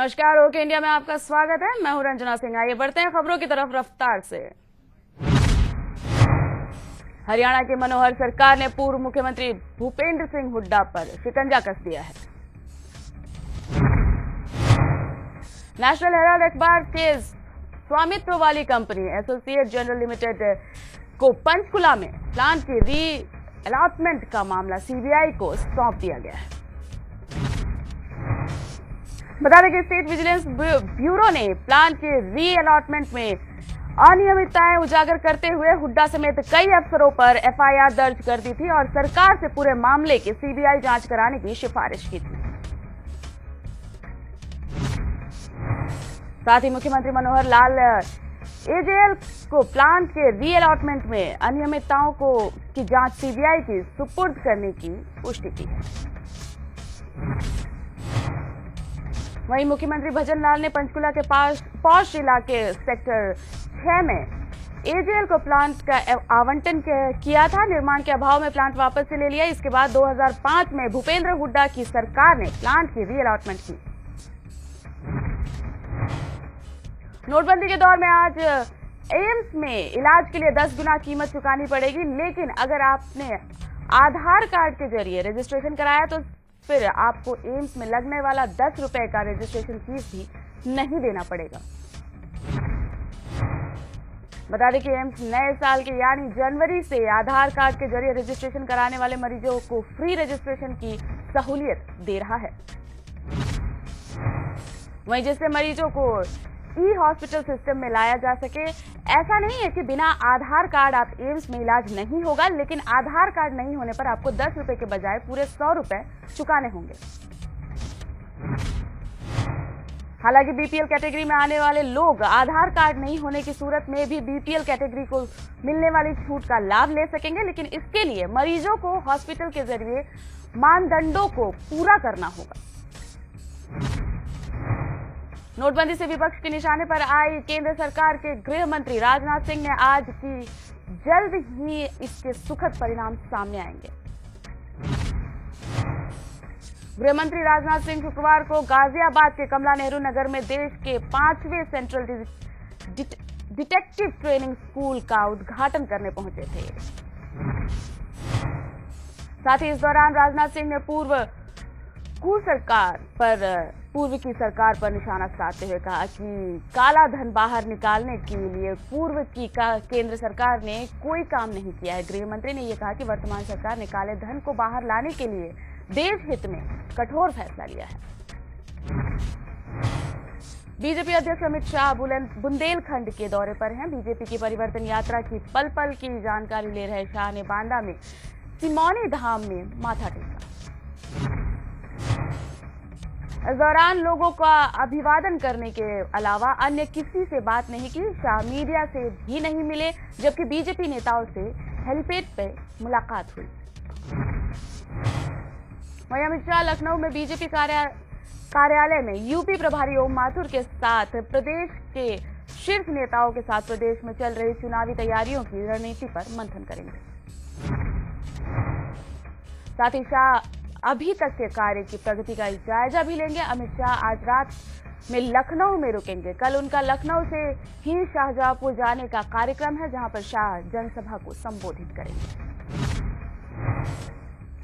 नमस्कार, okay India में आपका स्वागत है। मैं हूं रंजना सिंह। आइए बढ़ते हैं खबरों की तरफ रफ्तार से। हरियाणा की मनोहर सरकार ने पूर्व मुख्यमंत्री भूपेंद्र सिंह हुड्डा पर शिकंजा कस दिया है। नेशनल हेराल्ड अखबार के स्वामित्व वाली कंपनी एसोसिएट जनरल लिमिटेड को पंचकुला में प्लान की री अलॉटमेंट का मामला सीबीआई को सौंप दिया गया है। बता दें कि स्टेट विजिलेंस ब्यूरो ने प्लान के री अलॉटमेंट में अनियमितताएं उजागर करते हुए हुड्डा समेत कई अफसरों पर एफआईआर दर्ज कर दी थी और सरकार से पूरे मामले की सीबीआई जांच कराने की सिफारिश की थी। साथ ही मुख्यमंत्री मनोहर लाल एजेएल को प्लान के री अलॉटमेंट में अनियमितताओं की जांच सीबीआई की सुपुर्द करने की पुष्टि की है। वहीं मुख्यमंत्री भजन लाल ने पंचकुला के पास पौष इलाके सेक्टर 6 में एजेएल को प्लांट का आवंटन किया था। निर्माण के अभाव में प्लांट वापस से ले लिया। इसके बाद 2005 में भूपेंद्र हुड्डा की सरकार ने प्लांट की री अलॉटमेंट की। नोटबंदी के दौर में आज एम्स में इलाज के लिए 10 गुना कीमत चुकानी पड़ेगी, लेकिन अगर आपने आधार कार्ड के जरिए रजिस्ट्रेशन कराया तो फिर आपको एम्स में लगने वाला 10 रुपए का रजिस्ट्रेशन फीस भी नहीं देना पड़ेगा। बता दें कि एम्स नए साल के यानी जनवरी से आधार कार्ड के जरिए रजिस्ट्रेशन कराने वाले मरीजों को फ्री रजिस्ट्रेशन की सहूलियत दे रहा है। वहीं जिससे मरीजों को ई हॉस्पिटल सिस्टम में लाया जा सके। ऐसा नहीं है कि बिना आधार कार्ड आप एम्स में इलाज नहीं होगा, लेकिन आधार कार्ड नहीं होने पर आपको 10 रुपए के बजाय पूरे 100 रुपए चुकाने होंगे। हालांकि बीपीएल कैटेगरी में आने वाले लोग आधार कार्ड नहीं होने की सूरत में भी बीपीएल कैटेगरी को मिलने वाली छूट का लाभ ले सकेंगे, लेकिन इसके लिए मरीजों को हॉस्पिटल के जरिए मानदंडों को पूरा करना होगा। नोटबंदी से विपक्ष के निशाने पर आई केंद्र सरकार के गृह मंत्री राजनाथ सिंह ने आज की जल्द ही इसके सुखद परिणाम सामने आएंगे। गृह मंत्री राजनाथ सिंह शुक्रवार को गाजियाबाद के कमला नेहरू नगर में देश के 5वें सेंट्रल डिटेक्टिव ट्रेनिंग स्कूल का उद्घाटन करने पहुंचे थे। साथ ही इस दौरान राजनाथ सिंह ने पूर्व की सरकार पर निशाना साधते हुए कहा कि काला धन बाहर निकालने के लिए पूर्व की केंद्र सरकार ने कोई काम नहीं किया है। गृह मंत्री ने यह कहा कि वर्तमान सरकार ने काले धन को बाहर लाने के लिए देश हित में कठोर फैसला लिया है। बीजेपी अध्यक्ष अमित शाह बुंदेलखंड के दौरे पर हैं। बीजेपी की परिवर्तन यात्रा की पल पल की जानकारी ले रहे शाह ने बांदा में सिमौनी धाम में माथा टेका। इस दौरान लोगों का अभिवादन करने के अलावा अन्य किसी से बात नहीं की। शाह मीडिया से भी नहीं मिले, जबकि बीजेपी नेताओं से हेलीपैड पे मुलाकात हुई। वहीं अमित शाह लखनऊ में बीजेपी कार्यालय में यूपी प्रभारी ओम माथुर के साथ प्रदेश के शीर्ष नेताओं के साथ प्रदेश में चल रही चुनावी तैयारियों की रणनीति पर मंथन करेंगे। साथ ही शाह अभी तक के कार्य की प्रगति का जायजा भी लेंगे। अमित शाह आज रात में लखनऊ में रुकेंगे। कल उनका लखनऊ से ही शाहजहांपुर जाने का कार्यक्रम है, जहां पर शाह जनसभा को संबोधित करेंगे।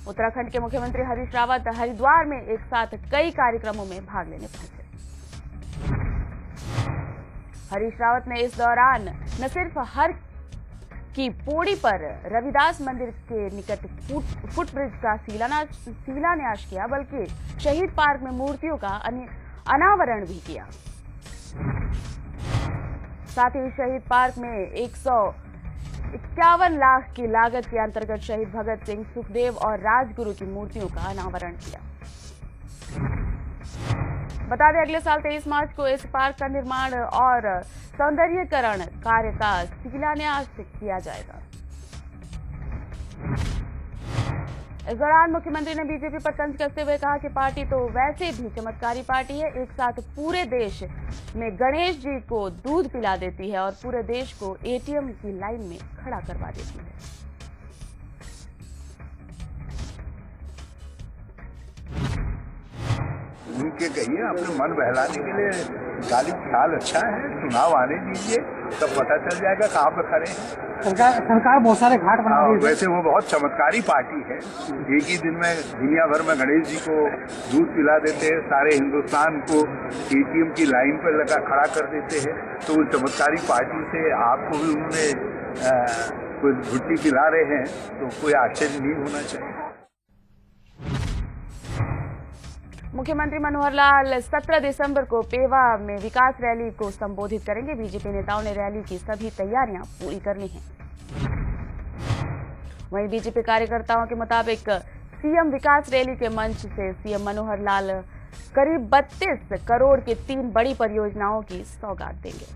उत्तराखंड के मुख्यमंत्री हरीश रावत हरिद्वार में एक साथ कई कार्यक्रमों में भाग लेने पहुंचे। हरीश रावत ने इस दौरान न सिर्फ हर की पौड़ी पर रविदास मंदिर के निकट फुटब्रिज का शिलान्यास किया, बल्कि शहीद पार्क में मूर्तियों का अनावरण भी किया। साथ ही शहीद पार्क में 151 लाख की लागत के अंतर्गत शहीद भगत सिंह, सुखदेव और राजगुरु की मूर्तियों का अनावरण किया। बता दें अगले साल 23 मार्च को इस पार्क का निर्माण और सौंदर्यीकरण कार्य का शिलान्यास किया जाएगा। इस दौरान मुख्यमंत्री ने बीजेपी पर तंज कसते हुए कहा कि पार्टी तो वैसे भी चमत्कारी पार्टी है, एक साथ पूरे देश में गणेश जी को दूध पिला देती है और पूरे देश को एटीएम की लाइन में खड़ा करवा देती है। उनके कहिए, अपने मन बहलाने के लिए गाली ख्याल अच्छा है, चुनाव आने दीजिए, तब पता चल जाएगा कहाँ पे खड़े हैं। सरकार बहुत सारे घाट बना रही है। वैसे वो बहुत चमत्कारी पार्टी है, एक ही दिन में दुनिया भर में गणेश जी को दूध पिला देते हैं, सारे हिंदुस्तान को ATM की लाइन पर लगा खड़ा कर देते हैं। तो उस चमत्कारी पार्टी से आपको भी उन्होंने कोई घुट्टी पिला रहे हैं तो कोई आश्चर्य नहीं होना चाहिए। मुख्यमंत्री मनोहर लाल 17 दिसंबर को पेवा में विकास रैली को संबोधित करेंगे। बीजेपी नेताओं ने रैली की सभी तैयारियां पूरी कर ली हैं। वहीं बीजेपी कार्यकर्ताओं के मुताबिक सीएम विकास रैली के मंच से सीएम मनोहर लाल करीब 32 करोड़ की 3 बड़ी परियोजनाओं की सौगात देंगे,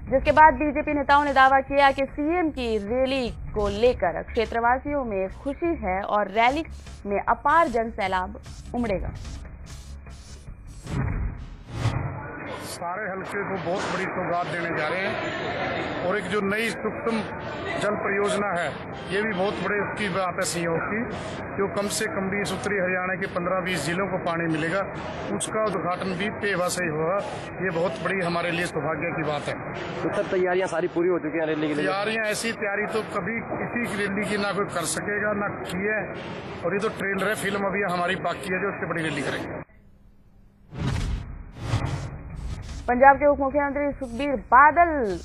जिसके बाद बीजेपी नेताओं ने दावा किया कि सीएम की रैली को लेकर क्षेत्रवासियों में खुशी है और रैली में अपार जन सैलाब उमड़ेगा। सारे हल्के को बहुत बड़ी सौगात देने जा रहे हैं और एक जो नई सूक्ष्म जल परियोजना है, ये भी बहुत बड़े उसकी बात है सीएम की, जो कम से कम भी उत्तरी हरियाणा के 15-20 जिलों को पानी मिलेगा, उसका उद्घाटन भी पेवा से ही होगा। ये बहुत बड़ी हमारे लिए सौभाग्य की बात है। तो सब तैयारियां सारी पूरी हो चुकी हैं रैली के लिए? तैयारियां, ऐसी तैयारी तो कभी किसी रैली की ना कोई कर सकेगा ना की है, और ये तो ट्रेलर है, फिल्म अभी हमारी बाकी है जो उससे बड़ी रैली करेंगे। पंजाब के उप मुख्यमंत्री सुखबीर बादल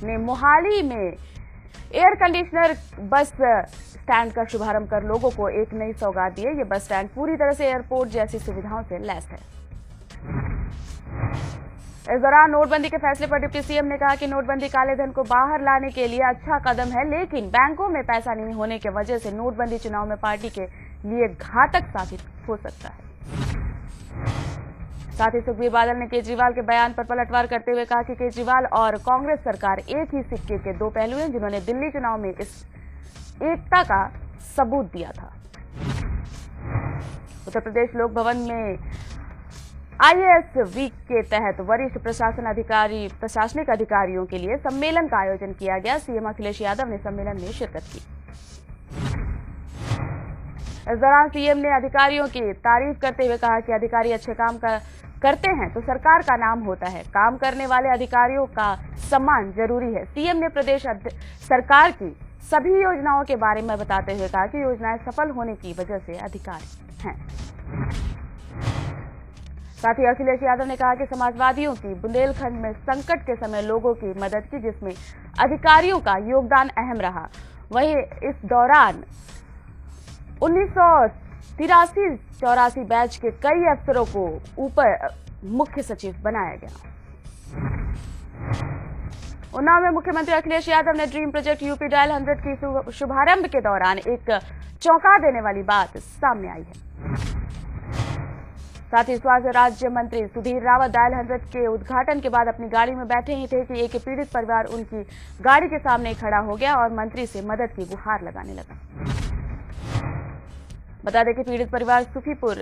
ने मोहाली में एयर कंडीशनर बस स्टैंड का शुभारंभ कर लोगों को एक नई सौगात दी है। ये बस स्टैंड पूरी तरह से एयरपोर्ट जैसी सुविधाओं से लैस है। इस दौरान नोटबंदी के फैसले पर डिप्टी सीएम ने कहा कि नोटबंदी काले धन को बाहर लाने के लिए अच्छा कदम है, लेकिन बैंकों में पैसा नहीं होने की वजह से नोटबंदी चुनाव में पार्टी के लिए घातक साबित हो सकता है। साथ ही सुखबीर बादल ने केजरीवाल के बयान पर पलटवार करते हुए कहा कि केजरीवाल और कांग्रेस सरकार एक ही सिक्के के दो पहलू हैं, जिन्होंने दिल्ली चुनाव में इस एकता का सबूत दिया था। उत्तर प्रदेश लोक भवन में IAS वीक के तहत वरिष्ठ प्रशासनिक अधिकारियों के लिए सम्मेलन का आयोजन किया गया। सीएम अखिलेश यादव ने सम्मेलन में शिरकत की। इस दौरान सीएम ने अधिकारियों की तारीफ करते हुए कहा कि अधिकारी अच्छे काम करते हैं तो सरकार का नाम होता है, काम करने वाले अधिकारियों का सम्मान जरूरी है। सीएम ने प्रदेश सरकार की सभी योजनाओं के बारे में बताते हुए कहा कि योजनाएं सफल होने की वजह से अधिकारी हैं। साथ ही अखिलेश यादव ने कहा कि समाजवादियों की बुंदेलखंड में संकट के समय लोगों की मदद की, जिसमें अधिकारियों का योगदान अहम रहा। वहीं इस दौरान 1983-84 बैच के कई अफसरों को ऊपर मुख्य सचिव बनाया गया। उन्नाव में मुख्यमंत्री अखिलेश यादव ने ड्रीम प्रोजेक्ट यूपी डायल 100 की शुभारंभ के दौरान एक चौंका देने वाली बात सामने आई है। साथ ही स्वास्थ्य राज्य मंत्री सुधीर रावत डायल 100 के उद्घाटन के बाद अपनी गाड़ी में बैठे ही थे कि एक पीड़ित परिवार उनकी गाड़ी के सामने खड़ा हो गया और मंत्री से मदद की गुहार लगाने लगा। बता दें कि पीड़ित परिवार सुखीपुर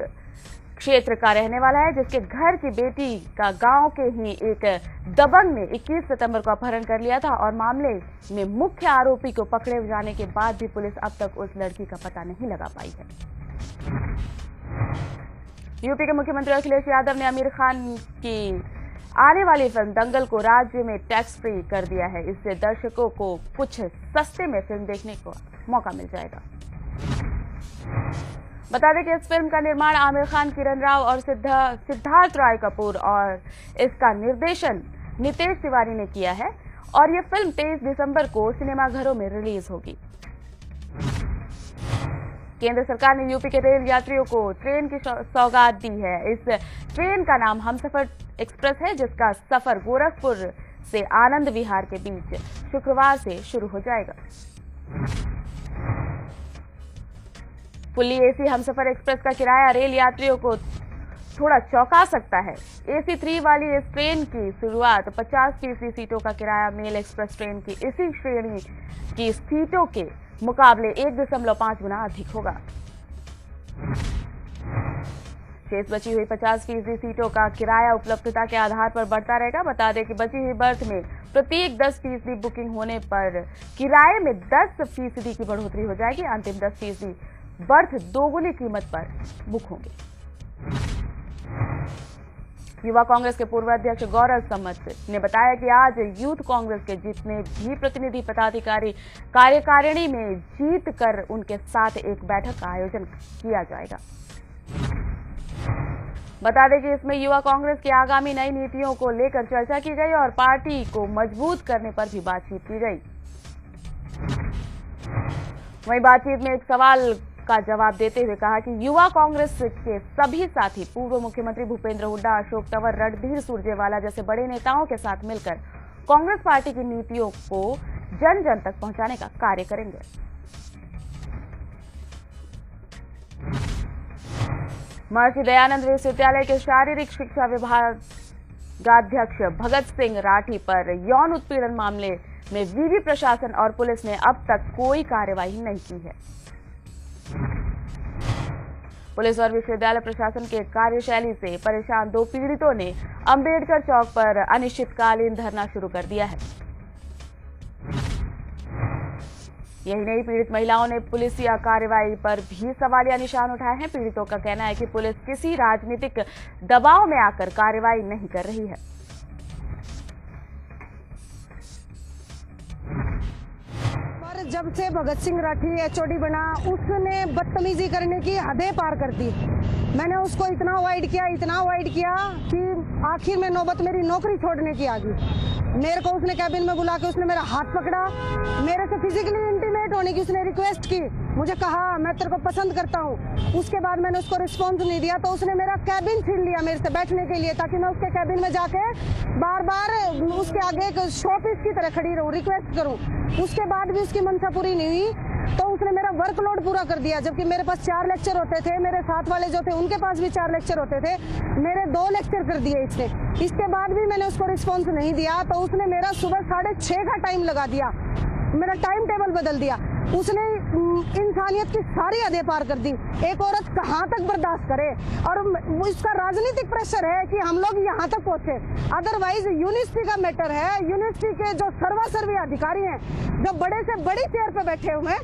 क्षेत्र का रहने वाला है, जिसके घर की बेटी का गांव के ही एक दबंग ने 21 सितंबर को अपहरण कर लिया था और मामले में मुख्य आरोपी को पकड़े जाने के बाद भी पुलिस अब तक उस लड़की का पता नहीं लगा पाई है। यूपी के मुख्यमंत्री अखिलेश यादव ने आमिर खान की आने वाली फिल्म दंगल को राज्य में टैक्स फ्री कर दिया है। इससे दर्शकों को कुछ सस्ते में फिल्म देखने को मौका मिल जाएगा। बता दें कि इस फिल्म का निर्माण आमिर खान, किरण राव और सिद्धार्थ रॉय कपूर और इसका निर्देशन नितेश तिवारी ने किया है और यह फिल्म 23 दिसंबर को सिनेमाघरों में रिलीज होगी। केंद्र सरकार ने यूपी के रेल यात्रियों को ट्रेन की सौगात दी है। इस ट्रेन का नाम हमसफर एक्सप्रेस है, जिसका सफर गोरखपुर से आनंद विहार के बीच शुक्रवार से शुरू हो जाएगा। फुल्ली एसी हमसफर एक्सप्रेस का किराया रेल यात्रियों को थोड़ा चौंका सकता है। AC 3 वाली इस ट्रेन की शुरुआत 50% सीटों का किराया मेल एक्सप्रेस ट्रेन की इसी श्रेणी की सीटों के मुकाबले 1.5 गुना अधिक होगा। शेष बची हुई 50% सीटों का किराया उपलब्धता के आधार पर बढ़ता रहेगा। बता दें कि बची हुई बर्थ में प्रत्येक 10% बुकिंग होने पर किराए में 10% की बढ़ोतरी हो जाएगी। अंतिम 10% बर्थ दोगुनी कीमत पर बुक होंगे। युवा कांग्रेस के पूर्व अध्यक्ष गौरव सम्मत ने बताया कि आज यूथ कांग्रेस के जितने भी प्रतिनिधि पदाधिकारी कार्यकारिणी में जीत कर उनके साथ एक बैठक का आयोजन किया जाएगा। बता दें कि इसमें युवा कांग्रेस की आगामी नई नीतियों को लेकर चर्चा की गई और पार्टी को मजबूत करने पर भी बातचीत की गई। वहीं बातचीत में एक सवाल का जवाब देते हुए कहा कि युवा कांग्रेस के सभी साथी पूर्व मुख्यमंत्री भूपेंद्र हुड्डा, अशोक तंवर, रणधीर सुरजेवाला जैसे बड़े नेताओं के साथ मिलकर कांग्रेस पार्टी की नीतियों को जन जन तक पहुंचाने का कार्य करेंगे। महर्षि दयानंद विश्वविद्यालय के शारीरिक शिक्षा विभागाध्यक्ष भगत सिंह राठी पर यौन उत्पीड़न मामले में विवि प्रशासन और पुलिस ने अब तक कोई कार्रवाई नहीं की है। पुलिस और विश्वविद्यालय प्रशासन के कार्यशैली से परेशान दो पीड़ितों ने अंबेडकर चौक पर अनिश्चितकालीन धरना शुरू कर दिया है। यही नहीं, पीड़ित महिलाओं ने पुलिसिया कार्रवाई पर भी सवालिया निशान उठाए हैं। पीड़ितों का कहना है कि पुलिस किसी राजनीतिक दबाव में आकर कार्रवाई नहीं कर रही है। जब से भगत सिंह राठी एचओडी बना, उसने बदतमीजी करने की हदें पार कर दी। मैंने उसको इतना अवॉइड किया कि आखिर में नौबत मेरी नौकरी छोड़ने की आ गई। मेरे को उसने कैबिन में बुला के उसने मेरा हाथ पकड़ा, मेरे से फिजिकली इंटीमेट होने की उसने रिक्वेस्ट की। मुझे कहा मैं तेरे को पसंद करता हूँ। उसके बाद मैंने उसको रिस्पॉन्स नहीं दिया तो उसने मेरा कैबिन छीन लिया मेरे से बैठने के लिए, ताकि मैं उसके कैबिन में जाके बार बार उसके आगे एक शोपीस की तरह खड़ी रहूं, रिक्वेस्ट करूं। उसके बाद भी उसकी मंशा पूरी नहीं हुई तो उसने मेरा वर्कलोड पूरा कर दिया। जबकि मेरे पास 4 लेक्चर होते थे, मेरे साथ वाले जो थे उनके पास भी 4 लेक्चर होते थे, मेरे 2 लेक्चर कर दिए इसने। इसके बाद भी मैंने उसको रिस्पॉन्स नहीं दिया तो उसने मेरा सुबह 6:30 का टाइम लगा दिया, मेरा टाइम टेबल बदल दिया। उसने इंसानियत की सारी हदें पार कर दी। एक औरत कहाँ तक बर्दाश्त करे, और इसका राजनीतिक प्रेशर है कि हम लोग यहाँ तक पहुँचे। अदरवाइज यूनिवर्सिटी का मैटर है। यूनिवर्सिटी के जो सर्वसर्वी अधिकारी हैं, जो बड़े से बड़ी चेयर पे बैठे हुए हैं,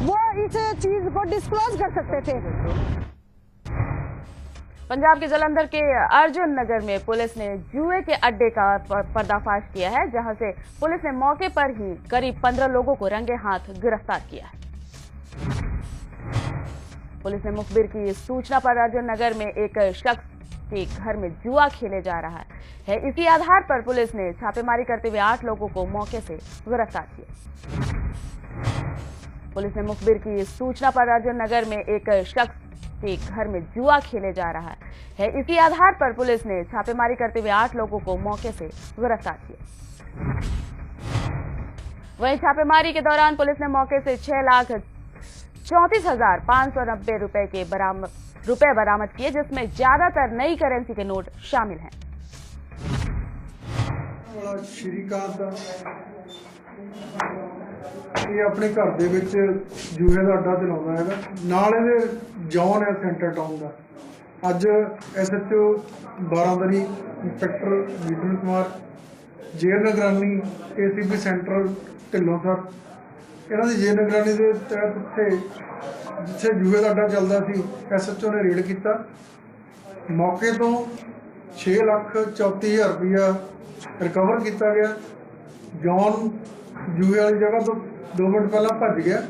वो इस चीज को डिस्क्लोज कर सकते थे। पंजाब के जालंधर के अर्जुन नगर में पुलिस ने जुए के अड्डे का पर्दाफाश किया है, जहां से पुलिस ने मौके पर ही करीब 15 लोगों को रंगे हाथ गिरफ्तार किया है। पुलिस ने मुखबिर की सूचना पर अर्जुन नगर में एक शख्स के घर में जुआ खेले जा रहा है। इसी आधार पर पुलिस ने छापेमारी करते हुए 8 लोगों को मौके से गिरफ्तार किया। पुलिस ने मुखबिर की सूचना पर अर्जुन नगर में एक शख्स के घर में जुआ खेले जा रहा है। इसी आधार पर पुलिस ने छापेमारी करते हुए 8 लोगों को मौके से गिरफ्तार किया। वहीं छापेमारी के दौरान पुलिस ने मौके से 6,34,590 रुपए के बरामद किए, जिसमें ज्यादातर नई करेंसी के नोट शामिल हैं। ਇਹ ਆਪਣੇ ਘਰ ਦੇ ਵਿੱਚ ਜੂਏ ਦਾ ਅੱਡਾ ਚਲਾਉਂਦਾ ਹੈਗਾ, ਨਾਲ ਇਹਦੇ ਜੌਨ ਹੈ ਸੈਂਟਰ ਟਾਊਨ ਦਾ। ਅੱਜ ਐਸਐਚਓ 12 ਇੰਸਪੈਕਟਰ ਵਿਜਨ ਕੁਮਾਰ, ਜੇਲ੍ਹ ਨਿਗਰਾਨੀ ਏਸੀਪੀ ਸੈਂਟਰ ਢਿੱਲੋਂ ਸਰ, ਇਹਨਾਂ ਦੀ ਜੇਲ੍ਹ ਨਿਗਰਾਨੀ ਦੇ ਤਹਿਤ ਜਿੱਥੇ ਜੂਏ ਦਾ ਅੱਡਾ ਚੱਲਦਾ ਸੀ, ਐਸਐਚਓ ਨੇ ਰੇਡ ਕੀਤਾ। ਮੌਕੇ ਤੋਂ 6,34,000 ਰੁਪਇਆ ਰਿਕਵਰ ਕੀਤਾ ਗਿਆ। ਜੌਨ ਜੂਏ ਵਾਲੀ ਜਗ੍ਹਾ ਤੋਂ 2 ਮਿੰਟ ਪਹਿਲਾਂ ਭੱਜ ਗਿਆ।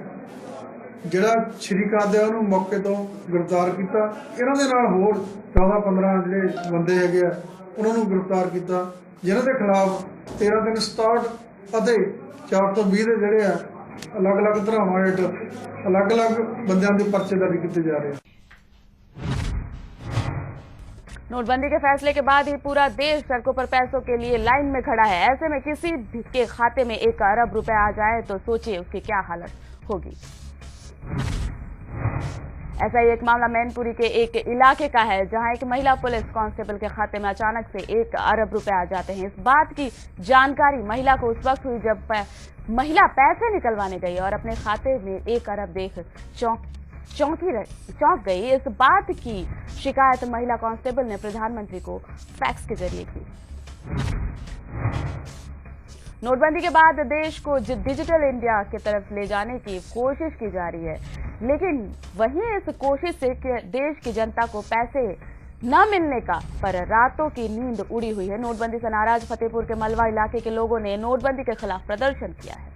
ਜਿਹੜਾ ਸ਼੍ਰੀਕਾਂਤ ਹੈ ਉਹਨੂੰ ਮੌਕੇ ਤੋਂ ਗ੍ਰਿਫਤਾਰ ਕੀਤਾ। ਇਹਨਾਂ ਦੇ ਨਾਲ ਹੋਰ 14-15 ਜਿਹੜੇ ਬੰਦੇ ਹੈਗੇ ਆ ਉਹਨਾਂ ਨੂੰ ਗ੍ਰਿਫਤਾਰ ਕੀਤਾ, ਜਿਨ੍ਹਾਂ ਦੇ ਖਿਲਾਫ 13/3/67 ਅਤੇ 420 ਦੇ ਜਿਹੜੇ ਆ ਅਲੱਗ-ਅਲੱਗ ਧਾਰਾਵਾਂ ਹੇਠ ਅਲੱਗ-ਅਲੱਗ ਬੰਦਿਆਂ ਦੇ ਪਰਚੇ ਦਰਜ ਕੀਤੇ ਜਾ ਰਹੇ। नोटबंदी के फैसले के बाद ही पूरा देश सड़कों पर पैसों के लिए लाइन में खड़ा है। ऐसे में किसी के खाते में 1 अरब रुपए आ जाए तो सोचिए उसकी क्या हालत होगी। ऐसा ही एक मामला मैनपुरी के एक इलाके का है, जहां एक महिला पुलिस कांस्टेबल के खाते में अचानक से 1 अरब रुपए आ जाते हैं। इस बात की जानकारी महिला को उस वक्त हुई जब महिला पैसे निकलवाने गई और अपने खाते में 1 अरब देख चौंक गई। इस बात की शिकायत महिला कांस्टेबल ने प्रधानमंत्री को फैक्स के जरिए की। नोटबंदी के बाद देश को डिजिटल इंडिया की तरफ ले जाने की कोशिश की जा रही है, लेकिन वहीं इस कोशिश से देश की जनता को पैसे न मिलने का पर रातों की नींद उड़ी हुई है। नोटबंदी से नाराज फतेहपुर के मलवा इलाके के लोगों ने नोटबंदी के खिलाफ प्रदर्शन किया है।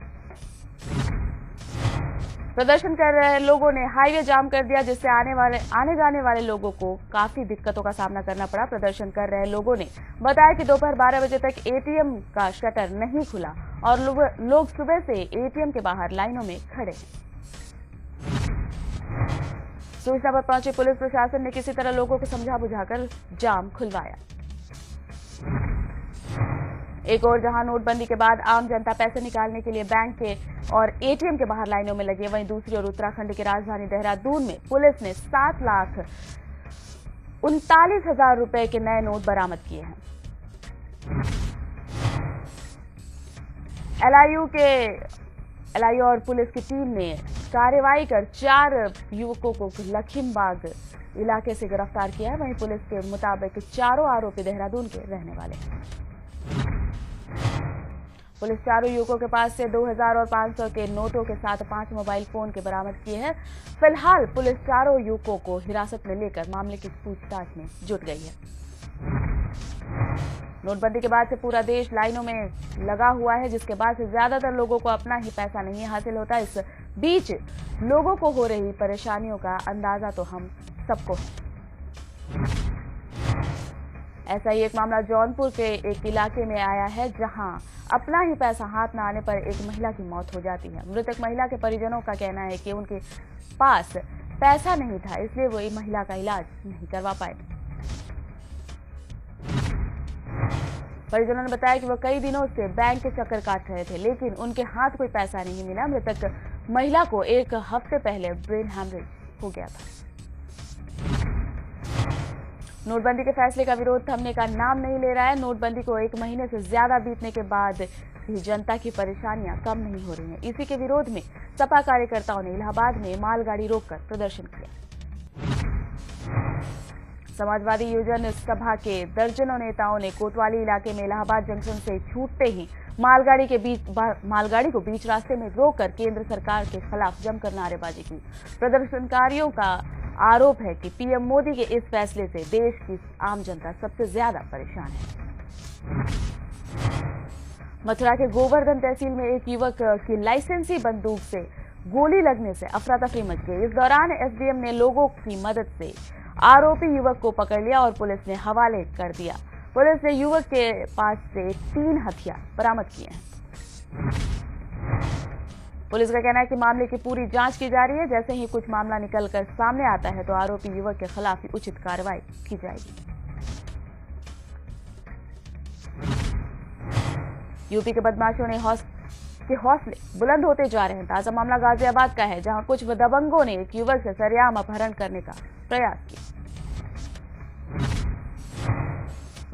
प्रदर्शन कर रहे लोगों ने हाईवे जाम कर दिया, जिससे आने जाने वाले लोगों को काफी दिक्कतों का सामना करना पड़ा। प्रदर्शन कर रहे लोगों ने बताया कि दोपहर 12 बजे तक एटीएम का शटर नहीं खुला और लोग सुबह से एटीएम के बाहर लाइनों में खड़े हैं। सूचना पर पहुंची पुलिस प्रशासन ने किसी तरह लोगों को समझा बुझाकर जाम खुलवाया। एक और जहां नोटबंदी के बाद आम जनता पैसे निकालने के लिए बैंक के और एटीएम के बाहर लाइनों में लगी, वहीं दूसरी ओर उत्तराखंड की राजधानी देहरादून में पुलिस ने 7,39,000 रुपए के नए नोट बरामद किए हैं। एलआईयू और पुलिस की टीम ने कार्रवाई कर 4 युवकों को लखीमबाग इलाके से गिरफ्तार किया है। वहीं पुलिस के मुताबिक चारों आरोपी देहरादून के रहने वाले हैं। पुलिस चारों युवकों के पास से 2000 और 500 के नोटों के साथ 5 मोबाइल फोन के बरामद किए हैं। फिलहाल पुलिस चारों युवकों को हिरासत में लेकर मामले की पूछताछ में जुट गई है। नोटबंदी के बाद से पूरा देश लाइनों में लगा हुआ है, जिसके बाद से ज्यादातर लोगों को अपना ही पैसा नहीं हासिल होता। इस बीच लोगों को हो रही परेशानियों का अंदाजा तो हम सबको है। ऐसा ही एक मामला जौनपुर के एक इलाके में आया है, जहां अपना ही पैसा हाथ न आने पर एक महिला की मौत हो जाती है। मृतक महिला के परिजनों का कहना है कि उनके पास पैसा नहीं था, इसलिए वो महिला का इलाज नहीं करवा पाए। परिजनों ने बताया कि वो कई दिनों से बैंक के चक्कर काट रहे थे, लेकिन उनके हाथ कोई पैसा नहीं मिला। मृतक महिला को एक हफ्ते पहले ब्रेन हैमरेज हो गया था। नोटबंदी के फैसले का विरोध थमने का नाम नहीं ले रहा है। नोटबंदी को 1 महीने से ज्यादा बीतने के बाद भी जनता की परेशानियां कम नहीं हो रही हैं। इसी के विरोध में सपा कार्यकर्ताओं ने इलाहाबाद में मालगाड़ी रोककर प्रदर्शन किया। समाजवादी योजना सभा के दर्जनों नेताओं ने कोतवाली इलाके में इलाहाबाद जंक्शन से छूटते ही मालगाड़ी को बीच रास्ते में रोककर केंद्र सरकार के खिलाफ जमकर नारेबाजी की। प्रदर्शनकारियों का आरोप है कि पीएम मोदी के इस फैसले से देश की आम जनता सबसे ज्यादा परेशान है। मथुरा के गोवर्धन तहसील में एक युवक की लाइसेंसी बंदूक से गोली लगने से अफरा तफरी मच गई। इस दौरान एसडीएम ने लोगों की मदद से आरोपी युवक को पकड़ लिया और पुलिस ने हवाले कर दिया। पुलिस ने युवक के पास से 3 हथियार बरामद किए हैं। पुलिस का कहना है कि मामले की पूरी जांच की जा रही है। जैसे ही कुछ मामला निकलकर सामने आता है तो आरोपी युवक के खिलाफ ही उचित कार्रवाई की जाएगी। यूपी के बदमाशों के हौसले बुलंद होते जा रहे हैं। ताजा मामला गाजियाबाद का है, जहां कुछ दबंगों ने एक युवक से सरेआम अपहरण करने का प्रयास किया।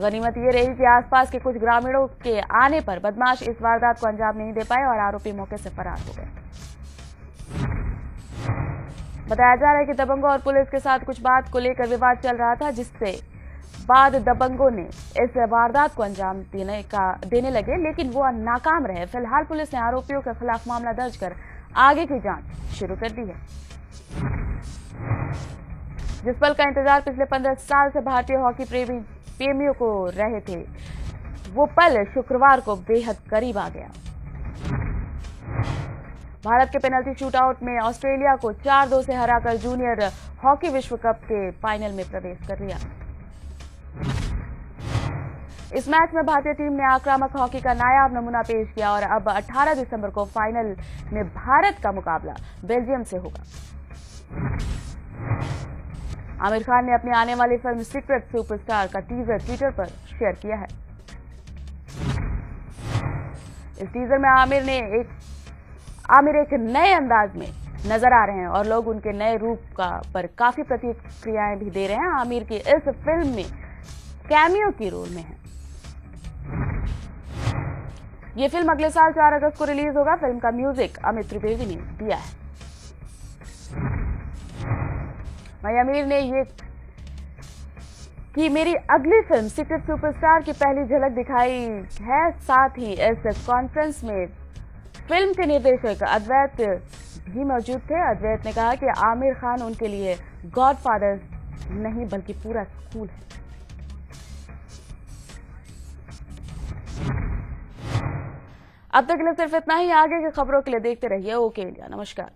गनीमत ये रही कि आसपास के कुछ ग्रामीणों के आने पर बदमाश इस वारदात को अंजाम नहीं दे पाए और आरोपी मौके से फरार हो गए। बताया जा रहा है कि दबंगों और पुलिस के साथ कुछ बात को लेकर विवाद चल रहा था, जिससे बाद दबंगों ने इस वारदात को अंजाम देने लगे, लेकिन वो नाकाम रहे। फिलहाल पुलिस ने आरोपियों के खिलाफ मामला दर्ज कर आगे की जांच शुरू कर दी है। जिस पल का इंतजार पिछले 15 साल से भारतीय हॉकी प्रेमियों को रहे थे, वो पल शुक्रवार को बेहद करीब आ गया। भारत के पेनल्टी शूटआउट में ऑस्ट्रेलिया को 4-2 से हराकर जूनियर हॉकी विश्व कप के फाइनल में प्रवेश कर लिया। इस मैच में भारतीय टीम ने आक्रामक हॉकी का नायाब नमूना पेश किया और अब 18 दिसंबर को फाइनल में भारत का मुकाबला बेल्जियम से होगा। आमिर खान ने अपनी आने वाली फिल्म सीक्रेट सुपरस्टार का टीजर ट्विटर पर शेयर किया है। इस टीजर में आमिर एक नए अंदाज में नजर आ रहे हैं और लोग उनके नए रूप पर काफी प्रतिक्रियाएं भी दे रहे हैं। आमिर की इस फिल्म में कैमियो की रोल में है। ये फिल्म अगले साल 4 अगस्त को रिलीज होगा। फिल्म का म्यूजिक अमित त्रिवेदी ने दिया है। वहीं आमिर ने ये कि मेरी अगली फिल्म सीक्रेट सुपरस्टार की पहली झलक दिखाई है। साथ ही इस कॉन्फ्रेंस में फिल्म के निर्देशक अद्वैत भी मौजूद थे। अद्वैत ने कहा कि आमिर खान उनके लिए गॉडफादर नहीं बल्कि पूरा स्कूल है। अब तक के लिए सिर्फ इतना ही। आगे की खबरों के लिए देखते रहिए ओके इंडिया। नमस्कार।